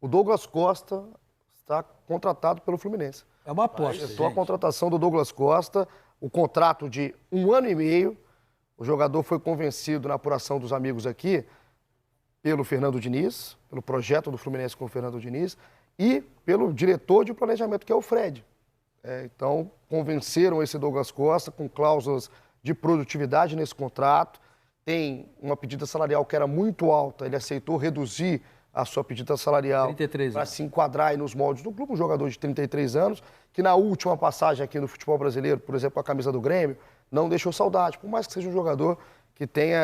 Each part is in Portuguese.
O Douglas Costa está contratado pelo Fluminense. É uma aposta, A contratação do Douglas Costa, o contrato de 1 ano e meio. O jogador foi convencido na apuração dos amigos aqui pelo Fernando Diniz, pelo projeto do Fluminense com o Fernando Diniz e pelo diretor de planejamento, que é o Fred. Então, convenceram esse Douglas Costa com cláusulas de produtividade nesse contrato. Tem uma pedida salarial que era muito alta, ele aceitou reduzir a sua pedida salarial para se enquadrar aí nos moldes do clube, um jogador de 33 anos, que na última passagem aqui no futebol brasileiro, por exemplo, a camisa do Grêmio, não deixou saudade, por mais que seja um jogador que tenha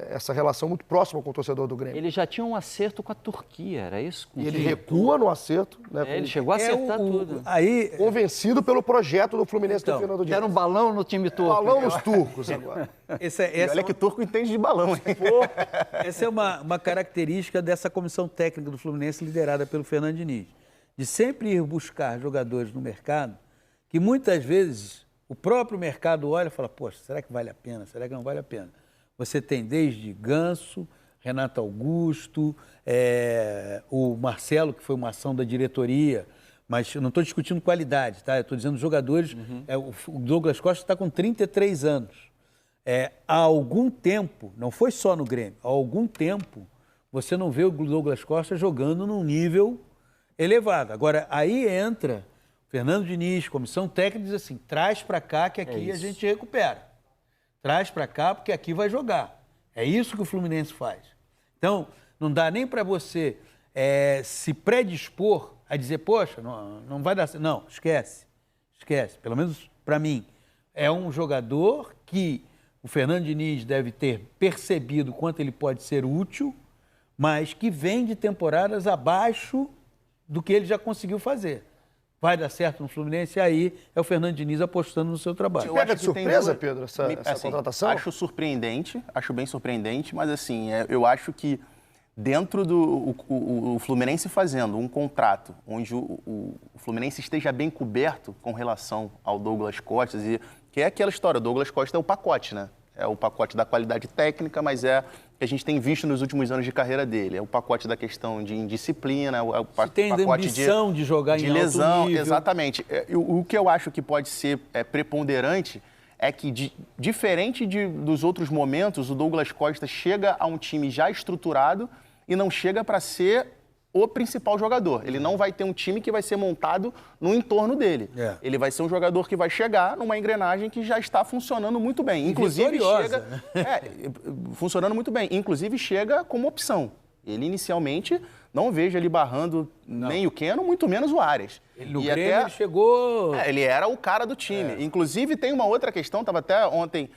essa relação muito próxima com o torcedor do Grêmio. Ele já tinha um acerto com a Turquia, era isso? E ele recua no acerto. Né, ele chegou a acertar tudo. Aí, convencido pelo projeto do Fluminense do Fernando Diniz. Era um balão no time turco. Balão nos turcos agora. Olha que turco entende de balão, hein? Essa é uma característica dessa comissão técnica do Fluminense liderada pelo Fernando Diniz. De sempre ir buscar jogadores no mercado que muitas vezes o próprio mercado olha e fala, poxa, será que vale a pena? Será que não vale a pena? Você tem desde Ganso, Renato Augusto, o Marcelo, que foi uma ação da diretoria, mas eu não estou discutindo qualidade, tá? Eu estou dizendo jogadores. O Douglas Costa está com 33 anos. Há algum tempo, não foi só no Grêmio, há algum tempo, você não vê o Douglas Costa jogando num nível elevado. Agora, aí entra Fernando Diniz, comissão técnica, diz assim, traz para cá que aqui a gente recupera. Traz para cá porque aqui vai jogar. É isso que o Fluminense faz. Então, não dá nem para você se predispor a dizer, poxa, não vai dar certo. Não, esquece. Esquece. Pelo menos para mim. É um jogador que o Fernando Diniz deve ter percebido quanto ele pode ser útil, mas que vem de temporadas abaixo do que ele já conseguiu fazer. Vai dar certo no Fluminense, aí é o Fernando Diniz apostando no seu trabalho. Pega de surpresa, Pedro, essa contratação? Acho surpreendente, acho bem surpreendente, mas assim, eu acho que dentro do o Fluminense fazendo um contrato onde o Fluminense esteja bem coberto com relação ao Douglas Costa, que é aquela história, o Douglas Costa é o pacote, né? É o pacote da qualidade técnica, mas é o que a gente tem visto nos últimos anos de carreira dele. É o pacote da questão de indisciplina, é o pacote ambição de jogar em lesão, alto nível. Exatamente. O que eu acho que pode ser preponderante é que, diferente dos outros momentos, o Douglas Costa chega a um time já estruturado e não chega para ser o principal jogador. Ele não vai ter um time que vai ser montado no entorno dele. Ele vai ser um jogador que vai chegar numa engrenagem que já está funcionando muito bem. Inclusive chega... funcionando muito bem. Inclusive chega como opção. Ele inicialmente não vejo ele barrando nem o Keno, muito menos o Arias. No Grêmio ele chegou... ele era o cara do time. Inclusive tem uma outra questão, estava até ontem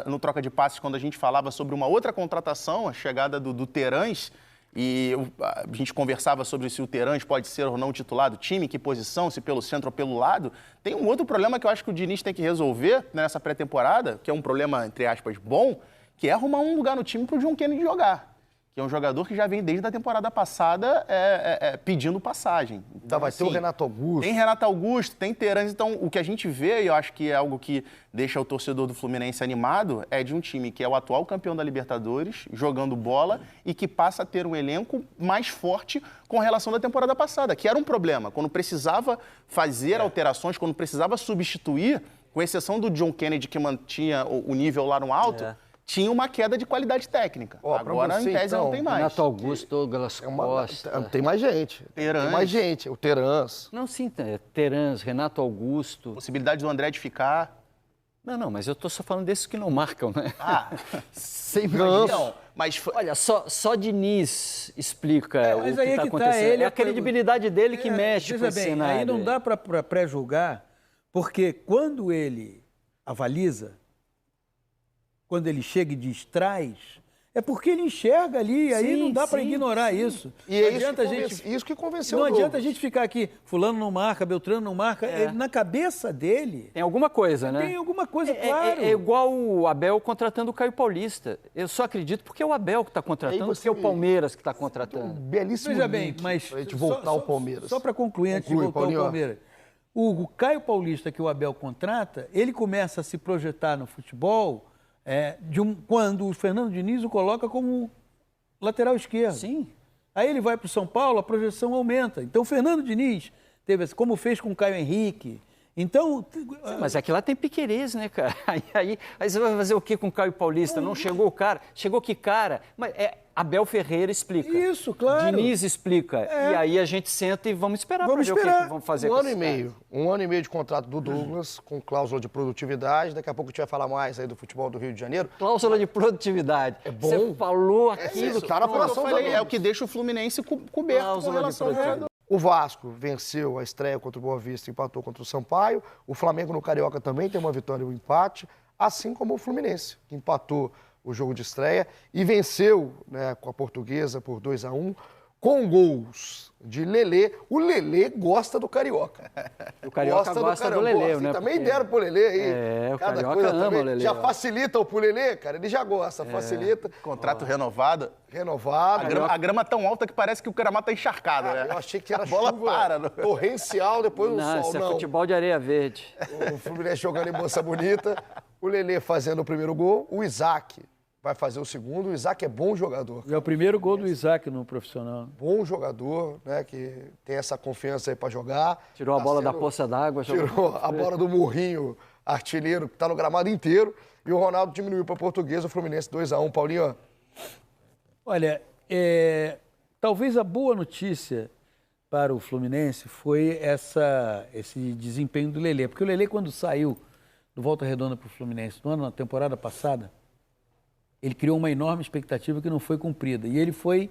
no Troca de Passes, quando a gente falava sobre uma outra contratação, a chegada do Terãs, e a gente conversava sobre se o Terãs pode ser ou não titular do time, que posição, se pelo centro ou pelo lado. Tem um outro problema que eu acho que o Diniz tem que resolver nessa pré-temporada, que é um problema, entre aspas, bom, que é arrumar um lugar no time para o John Kennedy jogar. Que é um jogador que já vem desde a temporada passada pedindo passagem. Então, vai ter o Renato Augusto. Tem Renato Augusto, tem Terãs. Então, o que a gente vê, e eu acho que é algo que deixa o torcedor do Fluminense animado, é de um time que é o atual campeão da Libertadores, jogando bola, e que passa a ter um elenco mais forte com relação da temporada passada, que era um problema. Quando precisava fazer alterações, quando precisava substituir, com exceção do John Kennedy, que mantinha o nível lá no alto, tinha uma queda de qualidade técnica. Agora, em tese, não tem mais. Renato Augusto, Douglas Costa... Tem mais gente. Terãs. Tem mais gente. O Terãs. Não, sim, Terãs, Renato Augusto... Possibilidade do André de ficar... Não, mas eu estou só falando desses que não marcam, né? Sem Ganso. Não, mas... Olha, só Diniz explica o que está acontecendo. É a credibilidade dele que mexe com esse cenário. Aí não dá para pré-julgar, porque quando ele avaliza, quando ele chega e diz traz, é porque ele enxerga ali, aí não dá para ignorar isso. E é isso que convenceu Não adianta a gente ficar aqui, fulano não marca, Beltrano não marca, na cabeça dele... Tem alguma coisa, né? Tem alguma coisa, claro. É igual o Abel contratando o Caio Paulista. Eu só acredito porque é o Abel que está contratando, porque é o Palmeiras que está contratando. Belíssimo. Veja bem, mas... Pra gente voltar ao Palmeiras. Só para concluir, antes de voltar ao Palmeiras. O Caio Paulista que o Abel contrata, ele começa a se projetar no futebol... quando o Fernando Diniz o coloca como lateral esquerdo. Sim. Aí ele vai para o São Paulo, a projeção aumenta. Então o Fernando Diniz teve, como fez com o Caio Henrique. Então... Sim, mas aqui lá tem Piquerez, né, cara? Aí você vai fazer o quê com o Caio Paulista? Não chegou o cara? Chegou que cara? Mas Abel Ferreira explica. Isso, claro. Diniz explica. E aí a gente senta e vamos esperar para ver o que vamos fazer com esse cara. Um ano e meio de contrato do Douglas, com cláusula de produtividade. Daqui a pouco a gente vai falar mais aí do futebol do Rio de Janeiro. Cláusula de produtividade. É bom. Você falou aquilo. Tá na apuração falei, é o que deixa o Fluminense coberto com relação ao jogador. O Vasco venceu a estreia contra o Boa Vista, empatou contra o Sampaio. O Flamengo no Carioca também tem uma vitória e um empate, assim como o Fluminense, que empatou o jogo de estreia e venceu, né, com a Portuguesa por 2-1, com gols de Lelê. O Lelê gosta do Carioca. O Carioca gosta do Lelê, né? Também deram pro Lelê aí. O Cada Carioca coisa ama também. o Lelê. Já facilita pro Lelê, cara. Ele já gosta, facilita. Contrato renovado. Renovado. A grama tão alta que parece que o gramado tá encharcado, né? Eu achei que era a bola chuva para. torrencial, depois o sol. Isso é futebol de areia verde. O Fluminense jogando em Moça Bonita. O Lelê fazendo o primeiro gol. O Isaac vai fazer o segundo. O Isaac é bom jogador. É o primeiro gol do Isaac no profissional. Bom jogador, né? Que tem essa confiança aí pra jogar. Tirou a bola da poça d'água. Tirou a bola do Murrinho, artilheiro, que tá no gramado inteiro. E o Ronaldo diminuiu pra Portuguesa, o Fluminense 2-1. Paulinho, Olha, talvez a boa notícia para o Fluminense foi esse desempenho do Lelê. Porque o Lelê, quando saiu do Volta Redonda para o Fluminense na temporada passada, ele criou uma enorme expectativa que não foi cumprida. E ele foi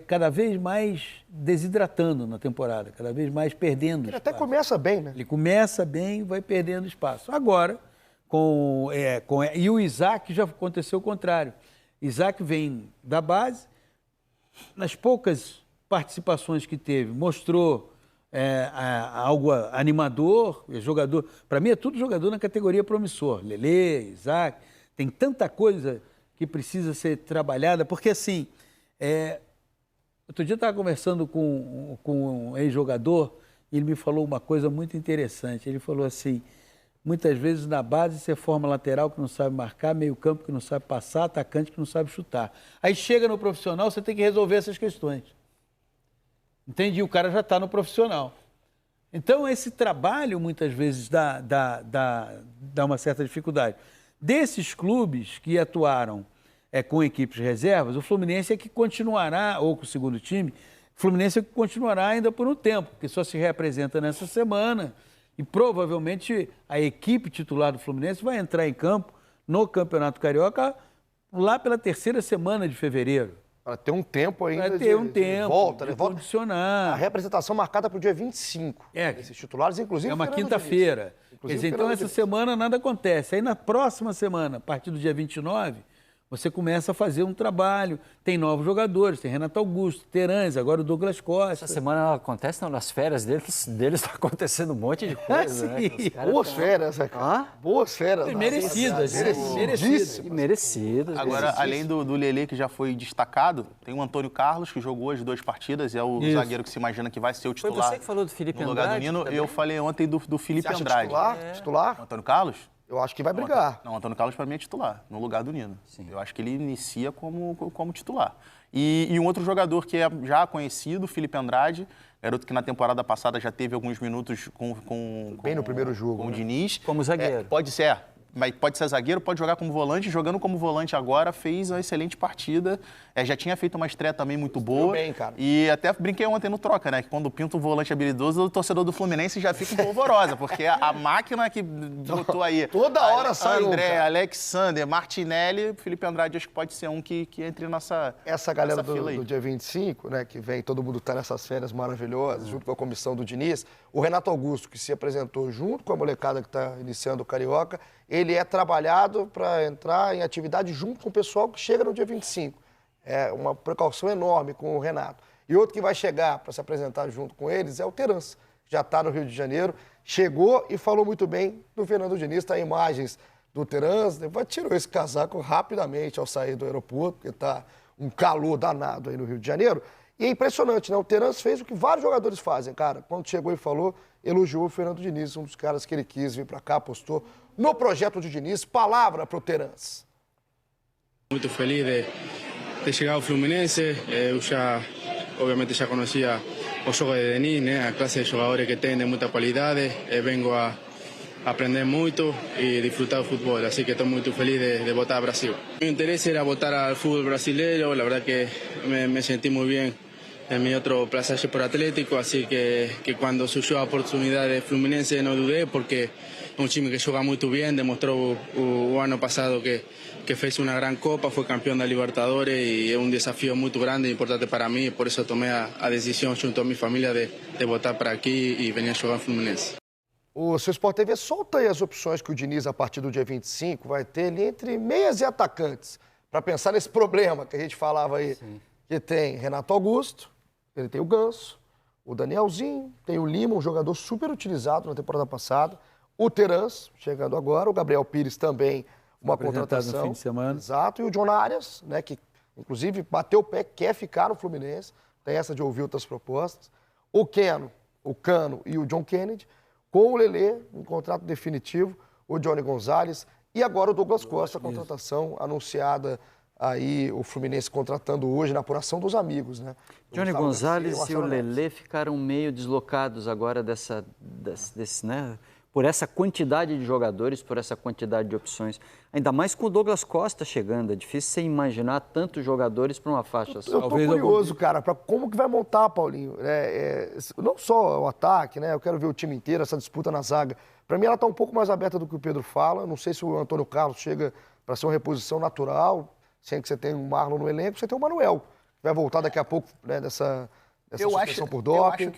cada vez mais desidratando na temporada, cada vez mais perdendo ele espaço. até começa bem, né? Ele começa bem e vai perdendo espaço. Agora, e o Isaac já aconteceu o contrário. Isaac vem da base, nas poucas participações que teve, mostrou algo animador, jogador. Para mim é tudo jogador na categoria promissor. Lelê, Isaac, tem tanta coisa que precisa ser trabalhada, porque assim, outro dia eu estava conversando com um ex-jogador e ele me falou uma coisa muito interessante. Ele falou assim: muitas vezes na base você forma lateral que não sabe marcar, meio campo que não sabe passar, atacante que não sabe chutar. Aí chega no profissional, você tem que resolver essas questões. Entende? E o cara já está no profissional. Então esse trabalho muitas vezes dá uma certa dificuldade. Desses clubes que atuaram com equipes reservas, o Fluminense é que continuará, ou com o segundo time, o Fluminense é que continuará ainda por um tempo, porque só se reapresenta nessa semana. E provavelmente a equipe titular do Fluminense vai entrar em campo no Campeonato Carioca lá pela terceira semana de fevereiro. Para ter um tempo ainda Vai ter um tempo volta, de né? Volta. condicionar. A representação marcada para o dia 25. Esses titulares, inclusive. É uma quinta-feira. Quer dizer, então essa semana nada acontece. Aí na próxima semana, a partir do dia 29, você começa a fazer um trabalho. Tem novos jogadores, tem Renato Augusto, Terãs, agora o Douglas Costa. Essa semana não acontece, não. Nas férias deles está acontecendo um monte de coisa. Né? Boas férias, né, cara? Boas férias. Merecidas. Merecidas. Agora, além do Lelê, que já foi destacado, tem o Antônio Carlos, que jogou as 2 partidas, é o zagueiro que se imagina que vai ser o titular. Foi você que falou do Felipe no lugar Andrade? do Nino. Eu falei ontem do Felipe Você acha Andrade. Titular? O Antônio Carlos? Eu acho que vai brigar. Não, o Antônio Carlos para mim é titular, no lugar do Nino. Sim. Eu acho que ele inicia como titular. E um outro jogador que é já conhecido, Felipe Andrade, garoto que na temporada passada já teve alguns minutos bem no primeiro jogo, com o né? Diniz. Como zagueiro. Pode ser. Mas pode ser zagueiro, pode jogar como volante. Jogando como volante agora, fez uma excelente partida. Já tinha feito uma estreia também muito boa. Bem, cara. E até brinquei ontem no Troca, né? Que quando pinta um volante habilidoso, o torcedor do Fluminense já fica polvorosa. Porque a máquina que botou aí... Toda hora sai André, um, Alexander, Martinelli, Felipe Andrade, acho que pode ser um que entre nessa Essa galera fila aí. do dia 25, né? Que vem, todo mundo tá nessas férias maravilhosas, junto com a comissão do Diniz. O Renato Augusto, que se apresentou junto com a molecada que está iniciando o Carioca, ele é trabalhado para entrar em atividade junto com o pessoal que chega no dia 25. É uma precaução enorme com o Renato. E outro que vai chegar para se apresentar junto com eles é o Terãs, já está no Rio de Janeiro, chegou e falou muito bem do Fernando Diniz. Está imagens do Terãs, depois tirou esse casaco rapidamente ao sair do aeroporto, porque está um calor danado aí no Rio de Janeiro. E é impressionante, né? O Terãs fez o que vários jogadores fazem, cara. Quando chegou e falou, elogiou o Fernando Diniz, um dos caras que ele quis vir para cá, apostou no projeto de Diniz. Palavra para o Terãs. Muito feliz de chegar ao Fluminense. Eu já obviamente ya conocía o juego de Denis, né? A clase de jogadores que tem de muita qualidade. Vengo a aprender muito e disfrutar do futebol, así que estou muito feliz de voltar ao Brasil. Mi interés era voltar al fútbol brasileño, la verdad que me sentí muy bien en mi otro pasaje por Atlético, así que cuando surgió la oportunidad de Fluminense no dudé porque es un time que juega muy bien, demostró el año pasado que fez una gran copa, fue campeón de Libertadores y es un desafío muy grande e importante para mí, por eso tomé a decisión junto a mi familia de voltar para aquí y venir a jugar en Fluminense. O seu Sport TV solta aí as opções que o Diniz, a partir do dia 25, vai ter ali entre meias e atacantes, para pensar nesse problema que a gente falava aí, que tem Renato Augusto, ele tem o Ganso, o Danielzinho, tem o Lima, um jogador super utilizado na temporada passada, o Terans, chegando agora, o Gabriel Pires também, uma contratação. No fim de semana. Exato, e o John Arias, né, que inclusive bateu o pé, quer ficar no Fluminense, tem essa de ouvir outras propostas, o Keno, o Cano e o John Kennedy, com o Lelê, um contrato definitivo, o Johnny Gonzalez e agora o Douglas Costa, a contratação anunciada aí, o Fluminense contratando hoje na apuração dos amigos, né? Johnny Gonzalez e o Lelê ficaram meio deslocados agora desse, né? Por essa quantidade de jogadores, por essa quantidade de opções. Ainda mais com o Douglas Costa chegando. É difícil você imaginar tantos jogadores para uma faixa só. Eu estou curioso, cara, para como que vai montar, Paulinho. Não só o ataque, né? Eu quero ver o time inteiro, essa disputa na zaga. Para mim, ela está um pouco mais aberta do que o Pedro fala. Não sei se o Antônio Carlos chega para ser uma reposição natural, sendo que você tem o Marlon no elenco, você tem o Manuel, que vai voltar daqui a pouco, né, dessa suspensão por doping. Eu acho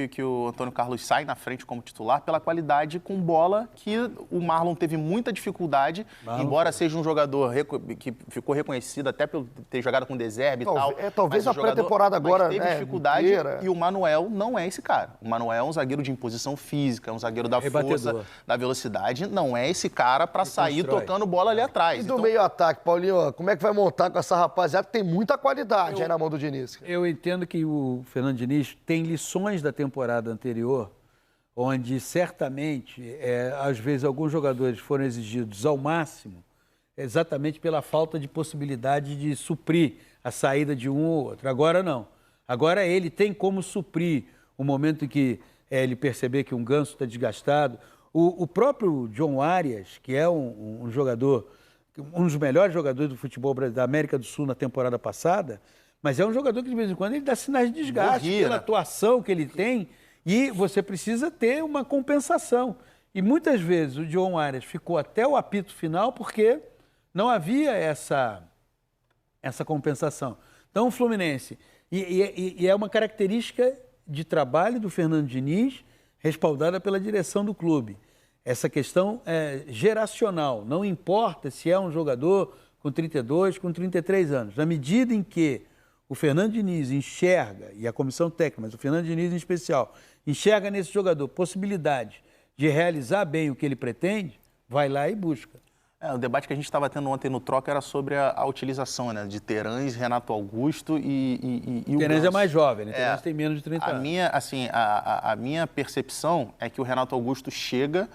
que o Antônio Carlos sai na frente como titular pela qualidade com bola, que o Marlon teve muita dificuldade, embora seja um jogador que ficou reconhecido até por ter jogado com o De Zerbi e tal. Talvez a pré-temporada agora, teve dificuldade inteira. E o Manuel não é esse cara. O Manuel é um zagueiro de imposição física, é um zagueiro da força, da velocidade. Não é esse cara para sair tocando bola ali atrás. E do meio-ataque, Paulinho, como é que vai montar com essa rapaziada que tem muita qualidade aí na mão do Diniz? Eu entendo que o Fernando Diniz tem lições da temporada anterior, onde certamente, às vezes, alguns jogadores foram exigidos ao máximo, exatamente pela falta de possibilidade de suprir a saída de um ou outro. Agora não. Agora ele tem como suprir o momento em que ele perceber que um Ganso está desgastado. O próprio John Arias, que é um jogador, um dos melhores jogadores do futebol da América do Sul na temporada passada, mas é um jogador que, de vez em quando, ele dá sinais de desgaste pela atuação que ele tem e você precisa ter uma compensação. E muitas vezes o John Arias ficou até o apito final porque não havia essa compensação. Então, o Fluminense... E é uma característica de trabalho do Fernando Diniz, respaldada pela direção do clube. Essa questão é geracional. Não importa se é um jogador com 32, com 33 anos. Na medida em que o Fernando Diniz enxerga, e a comissão técnica, mas o Fernando Diniz em especial, enxerga nesse jogador possibilidade de realizar bem o que ele pretende, vai lá e busca. O debate que a gente estava tendo ontem no Troca era sobre a utilização, né, de Terans, Renato Augusto e o Terans é mais jovem, né? Terans tem menos de 30 anos. A minha percepção é que o Renato Augusto chega...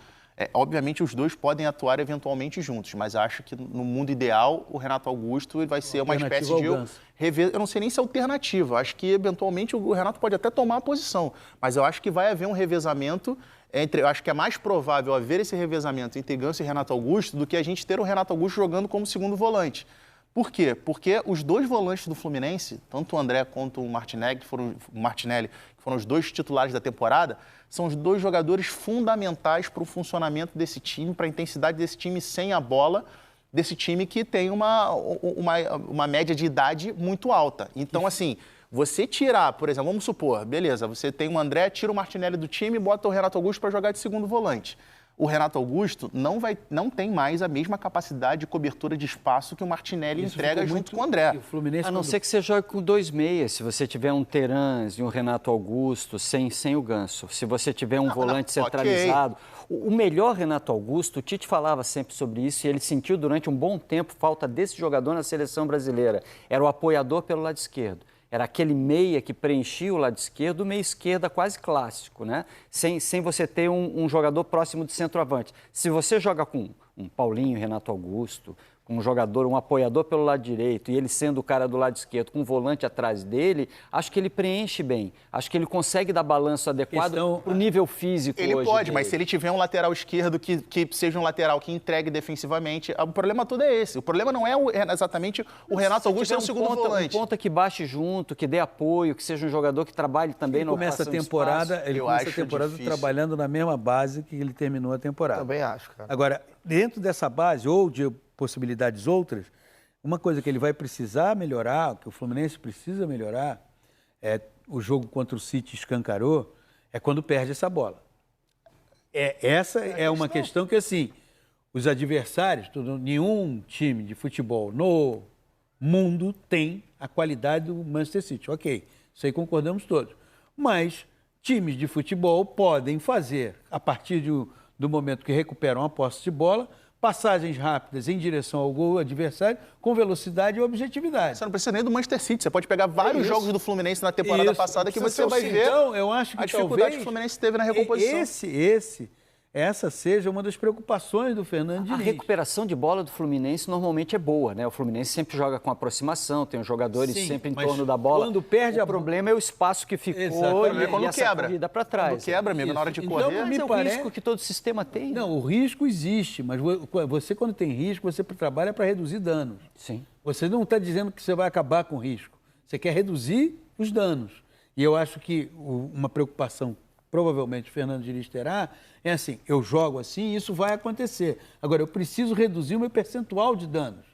obviamente, os dois podem atuar eventualmente juntos, mas acho que no mundo ideal o Renato Augusto vai ser uma espécie de... Eu não sei nem se é alternativa, acho que eventualmente o Renato pode até tomar a posição, mas eu acho que vai haver um revezamento eu acho que é mais provável haver esse revezamento entre Ganso e Renato Augusto do que a gente ter o Renato Augusto jogando como segundo volante. Por quê? Porque os dois volantes do Fluminense, tanto o André quanto o Martinelli, que foram os dois titulares da temporada, são os dois jogadores fundamentais para o funcionamento desse time, para a intensidade desse time sem a bola, desse time que tem uma média de idade muito alta. Então, assim, você tirar, por exemplo, vamos supor, beleza, você tem o André, tira o Martinelli do time e bota o Renato Augusto para jogar de segundo volante. O Renato Augusto não tem mais a mesma capacidade de cobertura de espaço que o Martinelli entrega junto com o André. A não ser que você jogue com 2 meias, se você tiver um Terans e um Renato Augusto sem o Ganso. Se você tiver um volante centralizado. O melhor Renato Augusto, o Tite falava sempre sobre isso e ele sentiu durante um bom tempo falta desse jogador na seleção brasileira. Era o apoiador pelo lado esquerdo. Era aquele meia que preenchia o lado esquerdo, o meia esquerda quase clássico, né? Sem você ter um jogador próximo do centroavante. Se você joga com um Paulinho, Renato Augusto, um jogador, um apoiador pelo lado direito, e ele sendo o cara do lado esquerdo, com um volante atrás dele, acho que ele preenche bem. Acho que ele consegue dar balanço adequado para o nível físico ele hoje pode, dele. mas se ele tiver um lateral esquerdo que seja um lateral que entregue defensivamente, o problema todo é esse. O problema não é exatamente o Renato Augusto ser o segundo volante. Um ponta que baixe junto, que dê apoio, que seja um jogador que trabalhe também na ocupação de espaço. Ele começa a temporada trabalhando na mesma base que ele terminou a temporada. Também acho, cara. Agora, dentro dessa base ou de possibilidades outras, uma coisa que ele vai precisar melhorar, que o Fluminense precisa melhorar, o jogo contra o City escancarou, é quando perde essa bola. Essa é uma questão que, assim, os adversários, nenhum time de futebol no mundo tem a qualidade do Manchester City. Ok, isso aí concordamos todos. Mas times de futebol podem fazer, a partir do momento que recuperam a posse de bola, passagens rápidas em direção ao gol adversário com velocidade e objetividade. Você não precisa nem do Manchester City. Você pode pegar vários jogos do Fluminense na temporada passada que você vai ver então, eu acho que a dificuldade que o Fluminense teve na recomposição. Essa seja uma das preocupações do Fernando Diniz. A recuperação de bola do Fluminense normalmente é boa, né? O Fluminense sempre joga com aproximação, tem os jogadores sempre em torno da bola. Quando perde o problema é o espaço que ficou e quando essa quebra. Corrida para trás. Quando quebra, amigo, na hora de correr. Então, é o risco que todo sistema tem. Não, o risco existe, mas você quando tem risco, você trabalha para reduzir danos. Sim. Você não está dizendo que você vai acabar com o risco. Você quer reduzir os danos. E eu acho que uma preocupação provavelmente o Fernando Diniz terá, é assim, eu jogo assim, isso vai acontecer. Agora, eu preciso reduzir o meu percentual de danos.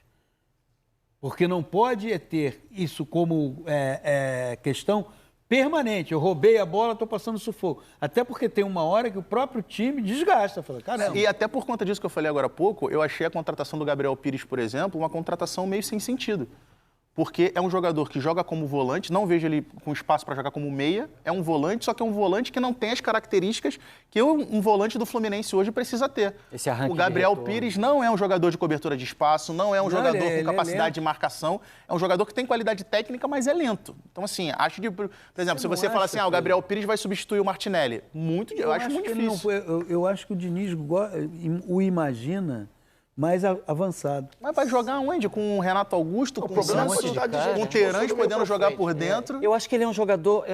Porque não pode ter isso como questão permanente. Eu roubei a bola, estou passando sufoco. Até porque tem uma hora que o próprio time desgasta. Fala, caramba. E até por conta disso que eu falei agora há pouco, eu achei a contratação do Gabriel Pires, por exemplo, uma contratação meio sem sentido. Porque é um jogador que joga como volante, não vejo ele com espaço para jogar como meia, é um volante, só que é um volante que não tem as características que um volante do Fluminense hoje precisa ter. O Gabriel Pires não é um jogador de cobertura de espaço, não é um jogador com capacidade de marcação, é um jogador que tem qualidade técnica, mas é lento. Então, assim, acho que, por exemplo, se você fala assim, o Gabriel Pires vai substituir o Martinelli, eu acho muito difícil. Eu acho que o Diniz o imagina mais avançado. Mas vai jogar onde? Com o Renato Augusto, com o Terãs podendo jogar por dentro? Eu acho que ele é um jogador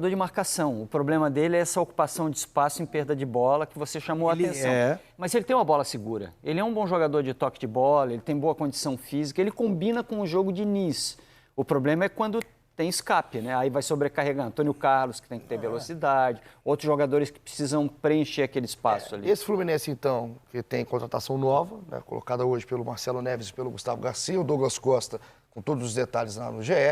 de marcação. O problema dele é essa ocupação de espaço em perda de bola que você chamou a atenção. Mas ele tem uma bola segura. Ele é um bom jogador de toque de bola, ele tem boa condição física, ele combina com o jogo de Diniz. O problema é quando tem escape, né? Aí vai sobrecarregar Antônio Carlos, que tem que ter velocidade, outros jogadores que precisam preencher aquele espaço ali. Esse Fluminense, então, que tem contratação nova, né, colocada hoje pelo Marcelo Neves e pelo Gustavo Garcia, o Douglas Costa, com todos os detalhes lá no GE.